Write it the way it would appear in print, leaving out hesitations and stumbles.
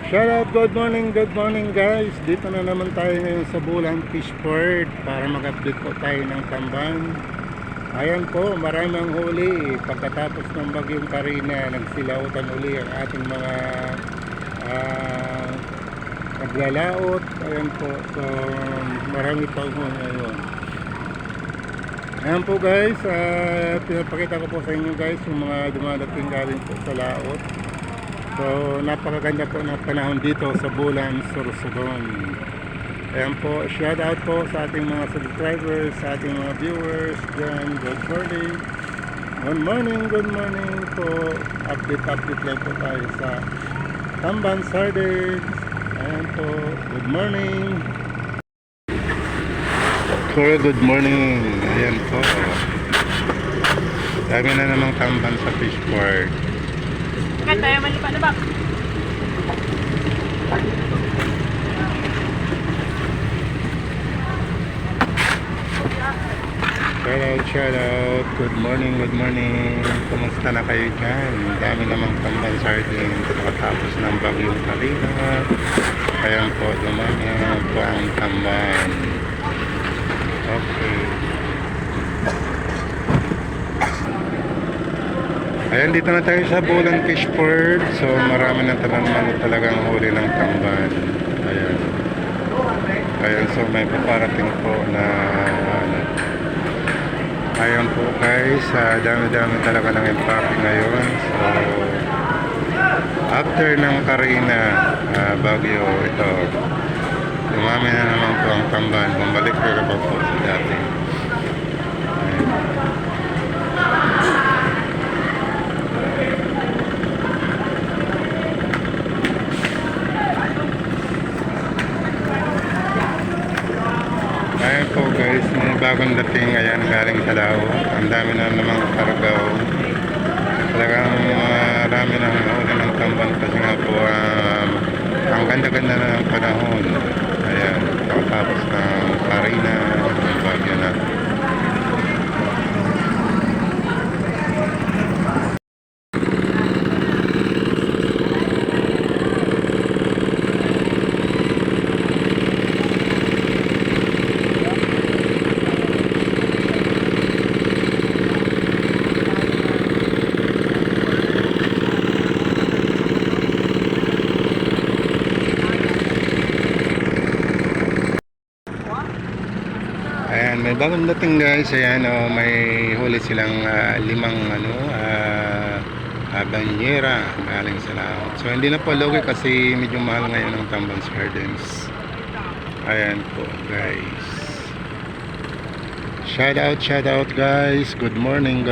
Shout out, good morning guys. Dito na naman tayo ngayon sa Bulan Fishport para mag-update po tayo ng tamban. Ayan po, maraming huli. Pagkatapos ng bagyong Karina, nagsilautan uli ang ating mga naglalaot. Ayan po, so marami pa huli ngayon. Ayan po guys, pinapakita ko po sa inyo guys yung mga dumadating galing po sa laot. So napakaganda po ng panahon dito sa Bulan, Sorsogon. Ayan po, shout out po sa ating mga subscribers, sa ating mga viewers dyan. Good morning po. Update lang po tayo sa Tamban Sardines. Ayan po, good morning. Good morning. Ayan po, dami na namang tamban sa Fishport. Kan tayo malipat na ba? Shout out. Good morning. Kumusta na kayo dyan? Dami namang tamban sardines pagkatapos ng bagyong Karina. Ayan po, dumami po ang tamban. Okay. Ayan, dito na tayo sa Bulan Fishport. So marami na talagang huli ng tamban. Ayan, so may paparating po na ayan po guys, dami talaga ng impact ngayon. So after ng Karina, bagyo ito, dumami na naman po ang tamban. Bumalik pero pa po sa dati. Ayan po guys, may bagong dating. Ayan, galing sa Lao. Ang dami na namang kargaw. Talagang marami na huli ng tamban kasi nga po ang ganda-ganda na ng panahon. Ayan, tapos ng Karina, ang bagyo na. Ayan, may bagong dating guys. Ayan, may huli silang limang banyera galing sa laot. So hindi na po lugi kasi medyo mahal ngayon ng Tamban Sardines. Ayan po guys. Shout out guys. Good morning.